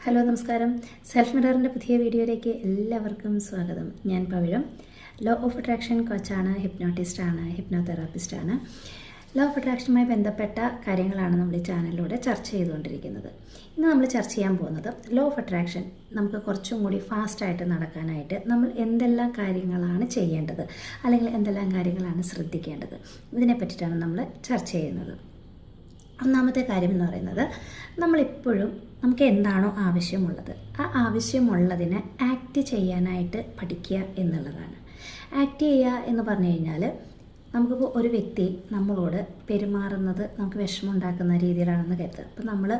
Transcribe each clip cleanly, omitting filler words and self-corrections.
Hello നമസ്കാരം. Self മിററിൻ്റെ പുതിയ വീഡിയോയിലേക്ക് എല്ലാവർക്കും സ്വാഗതം. ഞാൻ പവിഴം. ലോ ഓഫ് അട്രാക്ഷൻ കോച്ചാണ്, ഹിപ്നോട്ടിസ്റ്റാണ്, ഹിപ്നോതെറാപ്പിസ്റ്റാണ്. ലോ ഓഫ് അട്രാക്ഷനുമായി ബന്ധപ്പെട്ട കാര്യങ്ങളാണ് നമ്മൾ ഈ ചാനലിലൂടെ ചർച്ച ചെയ്തുകൊണ്ടിരിക്കുന്നത്. ഇന്ന് നമ്മൾ ചർച്ച ചെയ്യാൻ പോകുന്നത് ലോ ഓഫ് അട്രാക്ഷൻ നമുക്ക് കുറച്ചും കൂടി ഫാസ്റ്റായിട്ട് നടക്കാനായിട്ട് നമ്മൾ എന്തെല്ലാം കാര്യങ്ങളാണ് ചെയ്യേണ്ടത്, അല്ലെങ്കിൽ എന്തെല്ലാം കാര്യങ്ങളാണ് ശ്രദ്ധിക്കേണ്ടത്, ഇതിനെ പറ്റിയിട്ടാണ് നമ്മൾ ചർച്ച ചെയ്യുന്നത്. ഒന്നാമത്തെ കാര്യം എന്ന് പറയുന്നത്, നമ്മളിപ്പോഴും നമുക്ക് എന്താണോ ആവശ്യമുള്ളത് ആ ആവശ്യമുള്ളതിനെ ആക്ട് ചെയ്യാനായിട്ട് പഠിക്കുക എന്നുള്ളതാണ്. ആക്ട് ചെയ്യുക എന്ന് പറഞ്ഞു കഴിഞ്ഞാൽ, നമുക്കിപ്പോൾ ഒരു വ്യക്തി നമ്മളോട് പെരുമാറുന്നത് നമുക്ക് വിഷമമുണ്ടാക്കുന്ന രീതിയിലാണെന്ന് കരുതുക. അപ്പോൾ നമ്മൾ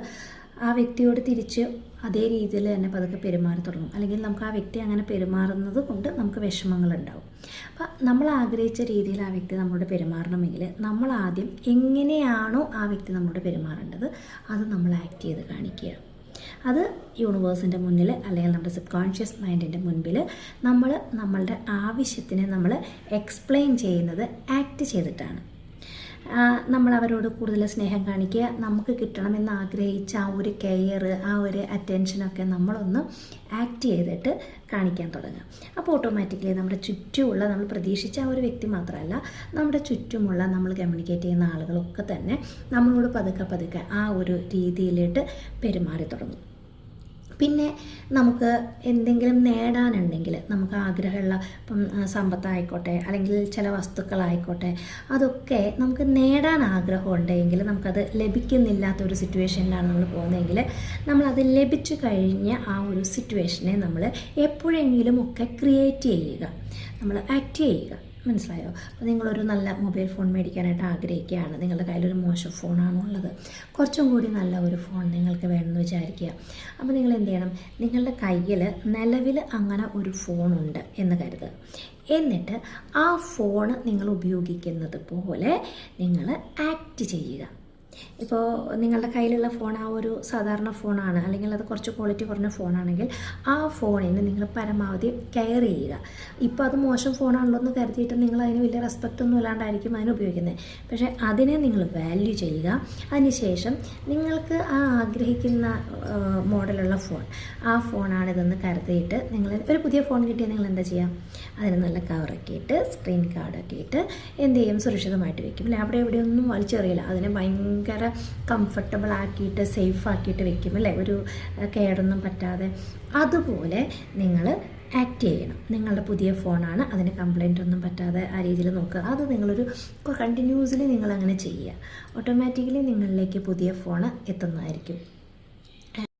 ആ വ്യക്തിയോട് തിരിച്ച് അതേ രീതിയിൽ തന്നെ പതുക്കെ പെരുമാറി തുടങ്ങും, അല്ലെങ്കിൽ നമുക്ക് ആ വ്യക്തി അങ്ങനെ പെരുമാറുന്നത് കൊണ്ട് നമുക്ക് വിഷമങ്ങളുണ്ടാവും. അപ്പോൾ നമ്മൾ ആഗ്രഹിച്ച രീതിയിൽ ആ വ്യക്തി നമ്മളോട് പെരുമാറണമെങ്കിൽ നമ്മൾ ആദ്യം എങ്ങനെയാണോ ആ വ്യക്തി നമ്മളോട് പെരുമാറേണ്ടത് അത് നമ്മൾ ആക്ട് ചെയ്ത് കാണിക്കുക. അത് യൂണിവേഴ്സിൻ്റെ മുന്നിൽ, അല്ലെങ്കിൽ നമ്മുടെ സബ് കോൺഷ്യസ് മൈൻഡിൻ്റെ മുൻപിൽ നമ്മളുടെ ആവശ്യത്തിനെ നമ്മൾ എക്സ്പ്ലെയിൻ ചെയ്യുന്നത് ആക്ട് ചെയ്തിട്ടാണ്. നമ്മൾ അവരോട് കൂടുതൽ സ്നേഹം കാണിക്കുക, നമുക്ക് കിട്ടണമെന്ന് ആഗ്രഹിച്ച ആ ഒരു കെയർ, ആ ഒരു അറ്റൻഷനൊക്കെ നമ്മളൊന്ന് ആക്ട് ചെയ്തിട്ട് കാണിക്കാൻ തുടങ്ങുക. അപ്പോൾ ഓട്ടോമാറ്റിക്കലി നമ്മുടെ ചുറ്റുമുള്ള, നമ്മൾ പ്രതീക്ഷിച്ച ആ ഒരു വ്യക്തി മാത്രമല്ല, നമ്മുടെ ചുറ്റുമുള്ള നമ്മൾ കമ്മ്യൂണിക്കേറ്റ് ചെയ്യുന്ന ആളുകളൊക്കെ തന്നെ നമ്മളോട് പതുക്കെ ആ ഒരു രീതിയിലിട്ട് പെരുമാറി തുടങ്ങും. പിന്നെ നമുക്ക് എന്തെങ്കിലും നേടാനുണ്ടെങ്കിൽ, നമുക്ക് ആഗ്രഹമുള്ള, ഇപ്പം സമ്പത്തായിക്കോട്ടെ അല്ലെങ്കിൽ ചില വസ്തുക്കളായിക്കോട്ടെ, അതൊക്കെ നമുക്ക് നേടാൻ ആഗ്രഹം ഉണ്ടെങ്കിൽ നമുക്കത് ലഭിക്കുന്നില്ലാത്തൊരു സിറ്റുവേഷനിലാണ് നമ്മൾ പോകുന്നതെങ്കിൽ, നമ്മളത് ലഭിച്ചു കഴിഞ്ഞ ആ ഒരു സിറ്റുവേഷനെ നമ്മൾ എപ്പോഴെങ്കിലും ഒക്കെ ക്രിയേറ്റ് ചെയ്യുക, നമ്മൾ ആക്ട് ചെയ്യുക. മനസ്സിലായോ? അപ്പോൾ നിങ്ങളൊരു നല്ല മൊബൈൽ ഫോൺ മേടിക്കാനായിട്ട് ആഗ്രഹിക്കുകയാണ്, നിങ്ങളുടെ കയ്യിലൊരു മോശം ഫോണാണുള്ളത്, കുറച്ചും കൂടി നല്ല ഒരു ഫോൺ നിങ്ങൾക്ക് വേണമെന്ന് വിചാരിക്കുക. അപ്പോൾ നിങ്ങൾ എന്ത് ചെയ്യണം? നിങ്ങളുടെ കയ്യിൽ നിലവിൽ അങ്ങനെ ഒരു ഫോണുണ്ട് എന്ന് കരുതുക. എന്നിട്ട് ആ ഫോൺ നിങ്ങൾ ഉപയോഗിക്കുന്നത് പോലെ നിങ്ങൾ ആക്ട് ചെയ്യുക. ഇപ്പോൾ നിങ്ങളുടെ കയ്യിലുള്ള ഫോൺ ആ ഒരു സാധാരണ ഫോണാണ്, അല്ലെങ്കിൽ അത് കുറച്ച് ക്വാളിറ്റി കുറഞ്ഞ ഫോണാണെങ്കിൽ ആ ഫോണിന് നിങ്ങൾ പരമാവധി കെയർ ചെയ്യുക. ഇപ്പോൾ അത് മോശം ഫോണാണല്ലോ എന്ന് കരുതിയിട്ട് നിങ്ങൾ അതിന് വലിയ റെസ്പെക്റ്റ് ഒന്നും ഇല്ലാണ്ടായിരിക്കും അതിന് ഉപയോഗിക്കുന്നത്. പക്ഷേ അതിനെ നിങ്ങൾ വാല്യൂ ചെയ്യുക. അതിനുശേഷം നിങ്ങൾക്ക് ആ ആഗ്രഹിക്കുന്ന മോഡലുള്ള ഫോൺ, ആ ഫോണാണിതെന്ന് കരുതിയിട്ട് നിങ്ങൾ ഒരു പുതിയ ഫോൺ കിട്ടിയാൽ നിങ്ങൾ എന്താ ചെയ്യുക? അതിന് നല്ല കവറൊക്കെ ഇട്ട്, സ്ക്രീൻ കാർഡൊക്കെ ഇട്ട് എന്ത് ചെയ്യും? സുരക്ഷിതമായിട്ട് വെക്കും. അല്ലേ? അവിടെ എവിടെയൊന്നും വലിച്ചെറിയില്ല. അതിനെ ഭയങ്കര കംഫർട്ടബിൾ ആക്കിയിട്ട്, സേഫ് ആക്കിയിട്ട് വെക്കും. അല്ലേ? ഒരു കേടൊന്നും പറ്റാതെ. അതുപോലെ നിങ്ങൾ ആക്ട് ചെയ്യണം. നിങ്ങളുടെ പുതിയ ഫോണാണ്, അതിന് കംപ്ലൈൻ്റ് ഒന്നും പറ്റാതെ ആ രീതിയിൽ നോക്കുക. അത് നിങ്ങളൊരു കണ്ടിന്യൂസ്ലി നിങ്ങളങ്ങനെ ചെയ്യുക. ഓട്ടോമാറ്റിക്കലി നിങ്ങളിലേക്ക് പുതിയ ഫോൺ എത്തുന്നതായിരിക്കും.